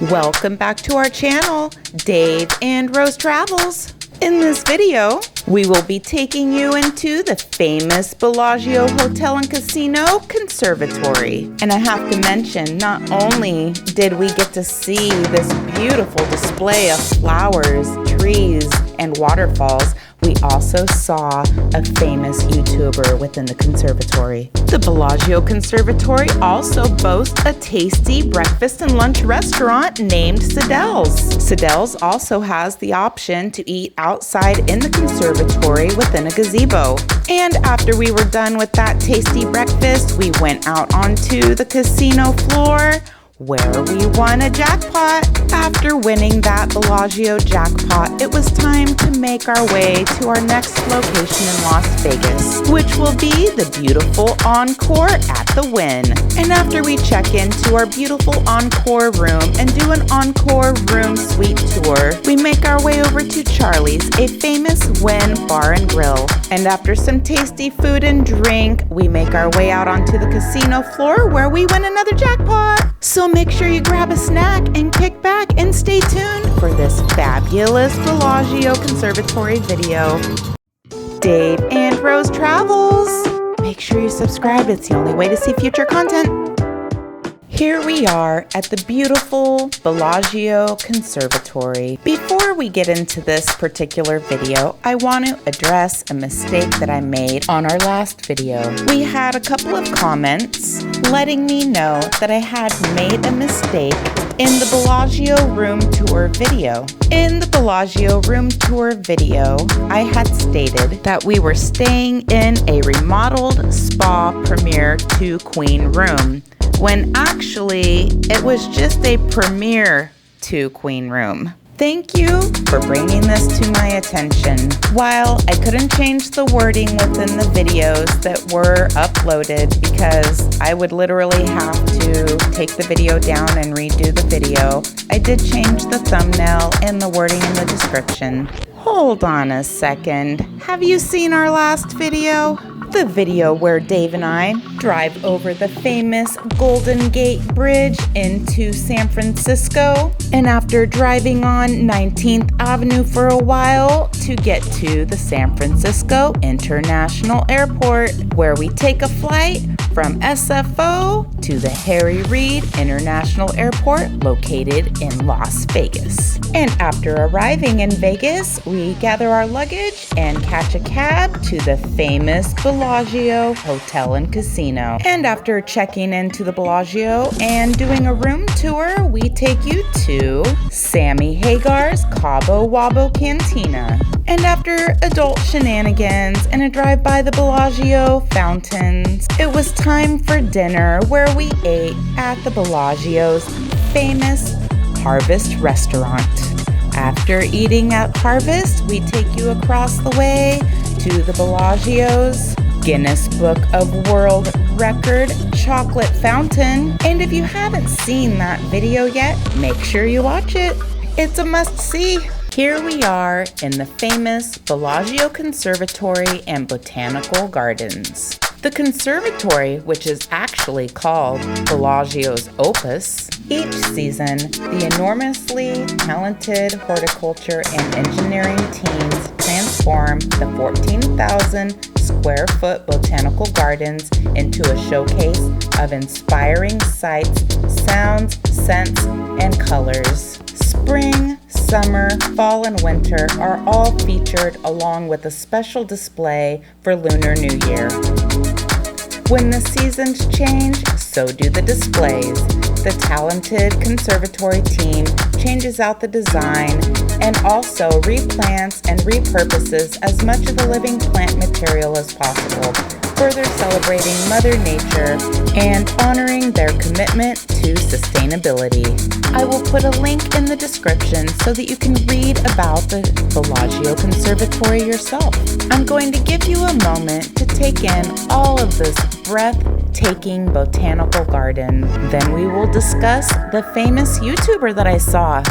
Welcome back to our channel, Dave and Rose Travels. In this video, we will be taking you into the famous Bellagio Hotel and Casino Conservatory. And I have to mention, not only did we get to see this beautiful display of flowers, trees, and waterfalls, we also saw a famous YouTuber within the conservatory. The Bellagio Conservatory also boasts a tasty breakfast and lunch restaurant named Sadelles. Sadelles also has the option to eat outside in the conservatory within a gazebo. And after we were done with that tasty breakfast, we went out onto the casino floor, where we won a jackpot. After winning that Bellagio jackpot, it was time to make our way to our next location in Las Vegas, which will be the beautiful Encore at the Wynn. And after we check into our beautiful Encore room and do an Encore room suite tour, we make our way over to Charlie's, a famous Wynn bar and grill. And after some tasty food and drink, we make our way out onto the casino floor where we win another jackpot. So make sure you grab a snack and kick back and stay tuned for this fabulous Bellagio Conservatory video. Dave and Rose Travels. Make sure you subscribe. It's the only way to see future content. Here we are at the beautiful Bellagio Conservatory. Before we get into this particular video, I want to address a mistake that I made on our last video. We had a couple of comments letting me know that I had made a mistake in the Bellagio room tour video. In the Bellagio room tour video, I had stated that we were staying in a remodeled spa premier 2 queen room, when actually it was just a premier 2 queen room. Thank you for bringing this to my attention. While I couldn't change the wording within the videos that were uploaded because I would literally have to take the video down and redo the video, I did change the thumbnail and the wording in the description. Hold on a second. Have you seen our last video? The video where Dave and I drive over the famous Golden Gate Bridge into San Francisco, and after driving on 19th Avenue for a while to get to the San Francisco International Airport, where we take a flight from SFO to the Harry Reid International Airport located in Las Vegas. And after arriving in Vegas, we gather our luggage and catch a cab to the famous Bellagio Hotel and Casino. And after checking into the Bellagio and doing a room tour, we take you to Sammy Hagar's Cabo Wabo Cantina. And after adult shenanigans and a drive by the Bellagio fountains, it was time for dinner, where we ate at the Bellagio's famous Harvest restaurant. After eating at Harvest, we take you across the way to the Bellagio's Guinness Book of World Record chocolate fountain. And if you haven't seen that video yet, make sure you watch it. It's a must-see. Here we are in the famous Bellagio Conservatory and Botanical Gardens. The conservatory, which is actually called Bellagio's Opus, each season, the enormously talented horticulture and engineering teams transform the 14,000 square foot botanical gardens into a showcase of inspiring sights, sounds, scents, and colors. Spring, summer, fall, and winter are all featured, along with a special display for Lunar New Year. When the seasons change, so do the displays. The talented conservatory team changes out the design and also replants and repurposes as much of the living plant material as possible, further celebrating Mother Nature and honoring their commitment to sustainability. I will put a link in the description so that you can read about the Bellagio Conservatory yourself. I'm going to give you a moment to take in all of this breathtaking botanical garden. Then we will discuss the famous YouTuber that I saw.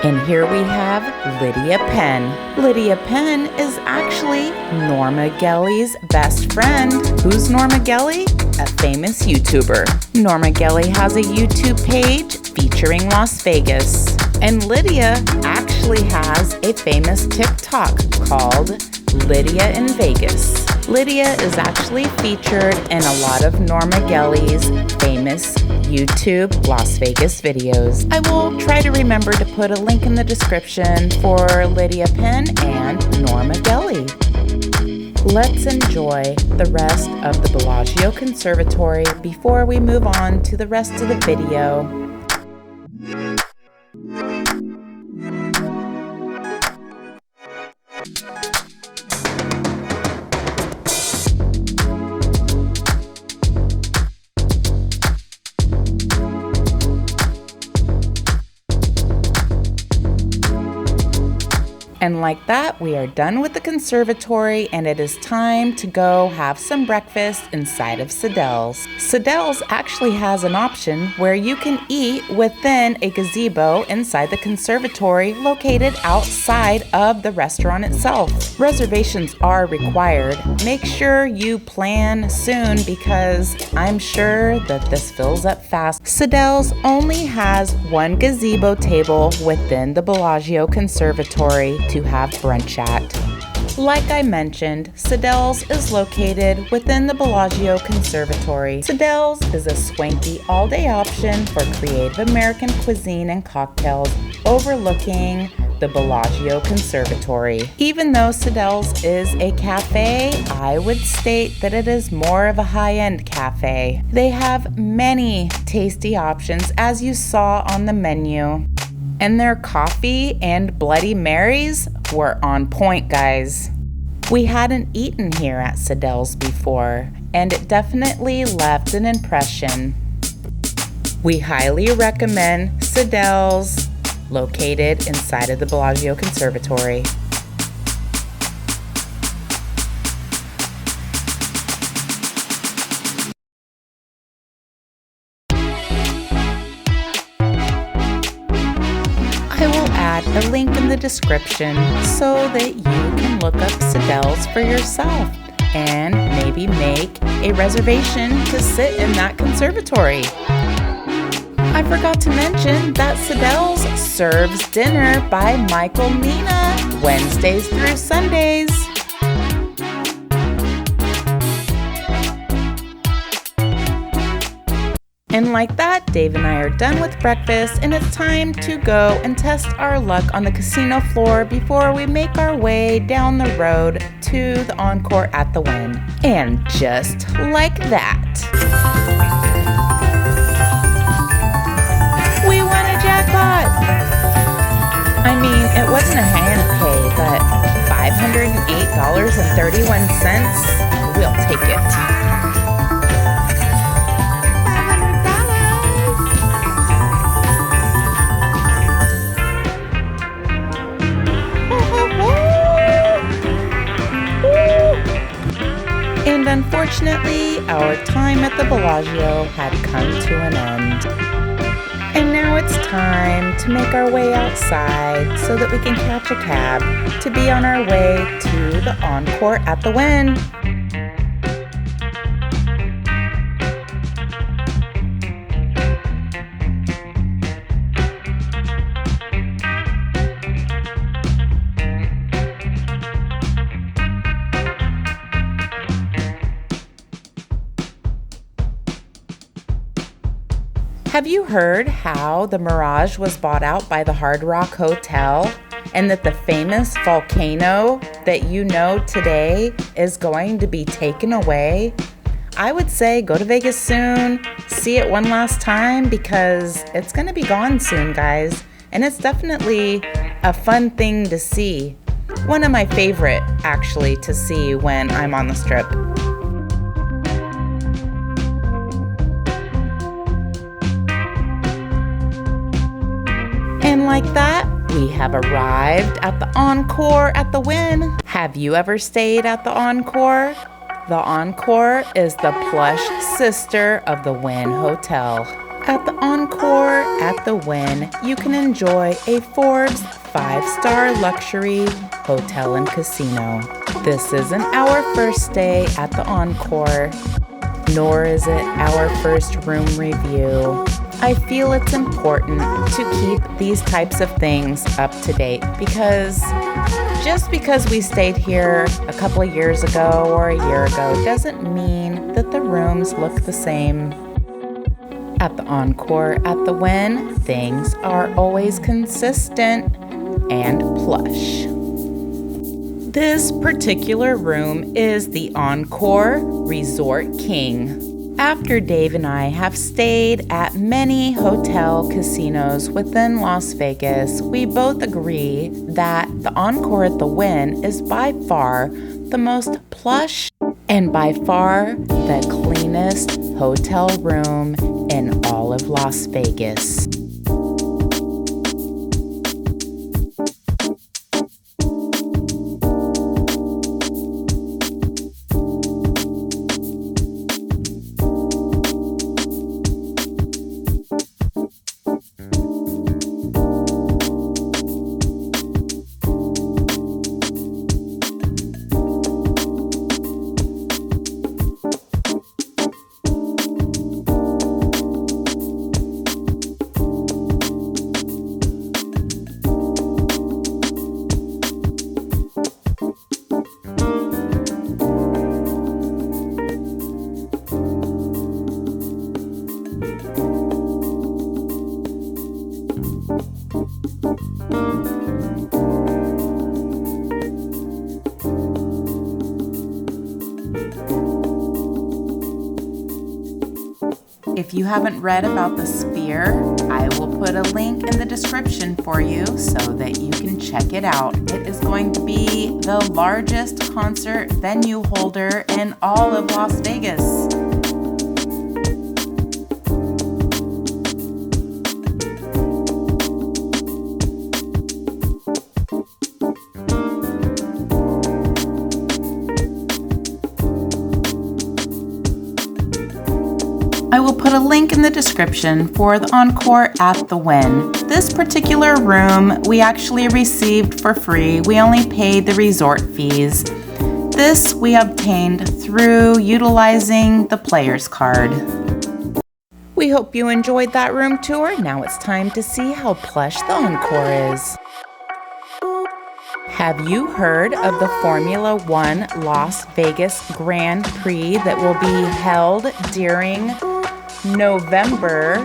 And here we have Lydia Penn. Lydia Penn is actually Norma Geli's best friend. Who's Norma Geli? A famous YouTuber. Norma Geli has a YouTube page featuring Las Vegas. And Lydia actually has a famous TikTok called Lydia in Vegas. Lydia is actually featured in a lot of Norma Geli's famous YouTube Las Vegas videos. I will try to remember to put a link in the description for Lydia Penn and Norma Geli. Let's enjoy the rest of the Bellagio Conservatory before we move on to the rest of the video. And like that, we are done with the conservatory and it is time to go have some breakfast inside of Sadelles. Sadelles actually has an option where you can eat within a gazebo inside the conservatory located outside of the restaurant itself. Reservations are required. Make sure you plan soon because I'm sure that this fills up fast. Sadelles only has one gazebo table within the Bellagio Conservatory to have brunch at. Like I mentioned, Sadelles is located within the Bellagio Conservatory. Sadelles is a swanky all-day option for creative American cuisine and cocktails overlooking the Bellagio Conservatory. Even though Sadelles is a cafe, I would state that it is more of a high-end cafe. They have many tasty options as you saw on the menu. And their coffee and Bloody Marys were on point, guys. We hadn't eaten here at Sadelles before, and it definitely left an impression. We highly recommend Sadelles, located inside of the Bellagio Conservatory. I will add a link in the description so that you can look up Sadelles for yourself and maybe make a reservation to sit in that conservatory. I forgot to mention that Sadelles serves dinner by Michael Mina Wednesdays through Sundays. And like that, Dave and I are done with breakfast and it's time to go and test our luck on the casino floor before we make our way down the road to the encore at the Wynn. And just like that, we won a jackpot! I mean, it wasn't a hand pay, but $508.31, we'll take it. And unfortunately, our time at the Bellagio had come to an end. And now it's time to make our way outside so that we can catch a cab to be on our way to the encore at the Wynn. Have you heard how the Mirage was bought out by the Hard Rock Hotel and that the famous volcano that you know today is going to be taken away? I would say go to Vegas soon, see it one last time because it's going to be gone soon, guys. And it's definitely a fun thing to see. One of my favorite, actually, to see when I'm on the Strip. And like that, we have arrived at the encore at the Wynn. Have you ever stayed at the encore? The encore is the plush sister of the Wynn Hotel. At the Encore at the Wynn, you can enjoy a Forbes 5-star luxury hotel and casino. This isn't our first stay at the Encore, nor is it our first room review. I feel it's important to keep these types of things up to date because just because we stayed here a couple of years ago or a year ago doesn't mean that the rooms look the same. At the Encore at the Wynn, things are always consistent and plush. This particular room is the Encore Resort King. After Dave and I have stayed at many hotel casinos within Las Vegas, we both agree that the Encore at the Wynn is by far the most plush and by far the cleanest hotel room in all of Las Vegas. If you haven't read about the Sphere, I will put a link in the description for you so that you can check it out. It is going to be the largest concert venue holder in all of Las Vegas. I will put a link in the description for the Encore at the Wynn. This particular room we actually received for free. We only paid the resort fees. This we obtained through utilizing the player's card. We hope you enjoyed that room tour. Now it's time to see how plush the Encore is. Have you heard of the Formula One Las Vegas Grand Prix that will be held during November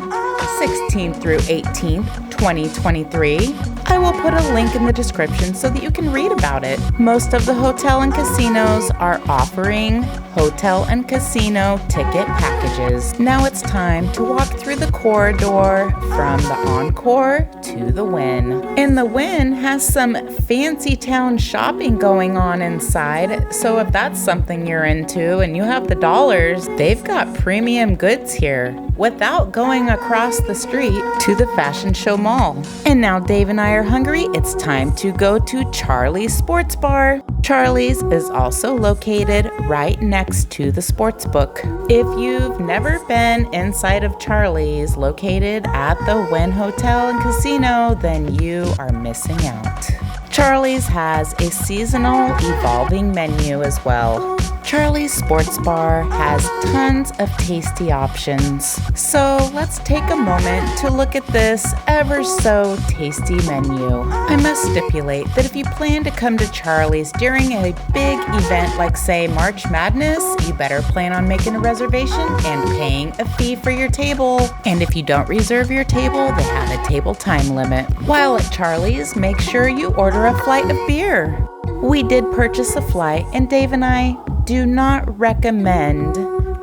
16th through 18th, 2023? I will put a link in the description so that you can read about it. Most of the hotel and casinos are offering hotel and casino ticket packages. Now it's time to walk through the corridor from the Encore to the Wynn. And the Wynn has some fancy town shopping going on inside, so if that's something you're into and you have the dollars, they've got premium goods here without going across the street to the Fashion Show Mall. And now Dave and I are hungry. It's time to go to Charlie's Sports Bar. Charlie's is also located right next to the sports book. If you've never been inside of Charlie's, located at the Wynn Hotel and Casino, then you are missing out. Charlie's has a seasonal evolving menu as well. Charlie's Sports Bar has tons of tasty options. So let's take a moment to look at this ever so tasty menu. I must stipulate that if you plan to come to Charlie's during a big event like say March Madness, you better plan on making a reservation and paying a fee for your table. And if you don't reserve your table, they have a table time limit. While at Charlie's, make sure you order a flight of beer. We did purchase a flight, and Dave and I do not recommend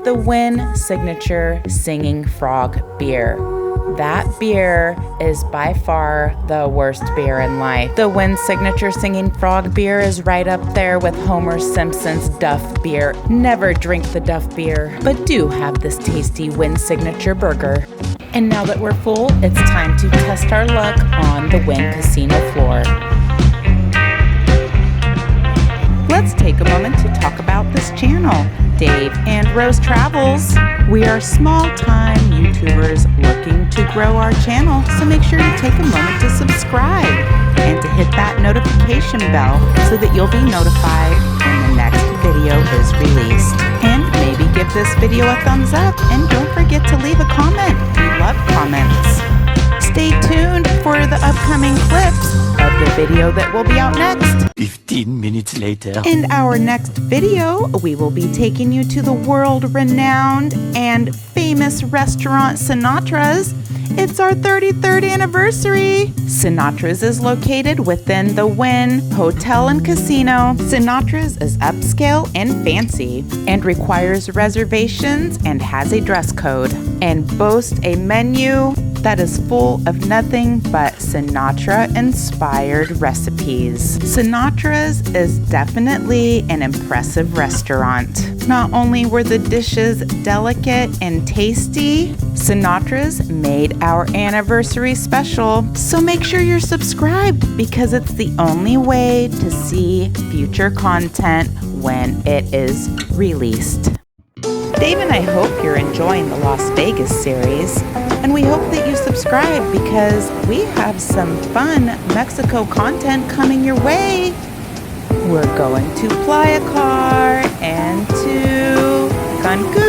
the Wynn Signature Singing Frog beer. That beer is by far the worst beer in life. The Wynn Signature Singing Frog beer is right up there with Homer Simpson's Duff beer. Never drink the Duff beer, but do have this tasty Wynn Signature burger. And now that we're full, it's time to test our luck on the Wynn Casino floor. Let's take a moment to talk about the this channel, Dave and Rose Travels. We are small-time YouTubers looking to grow our channel, so make sure you take a moment to subscribe and to hit that notification bell so that you'll be notified when the next video is released. And maybe give this video a thumbs up, and don't forget to leave a comment. We love comments. Stay tuned for the upcoming clips of the video that will be out next. 15 minutes later. In our next video, we will be taking you to the world-renowned and famous restaurant Sinatra's. It's our 33rd anniversary. Sinatra's is located within the Wynn Hotel and Casino. Sinatra's is upscale and fancy and requires reservations and has a dress code and boasts a menu that is full of nothing but Sinatra-inspired recipes. Sinatra's is definitely an impressive restaurant. Not only were the dishes delicate and tasty, Sinatra's made our anniversary special. So make sure you're subscribed because it's the only way to see future content when it is released. Dave and I hope you're enjoying the Las Vegas series, and we hope that you subscribe because we have some fun Mexico content coming your way. We're going to Playa Car and to Cancun.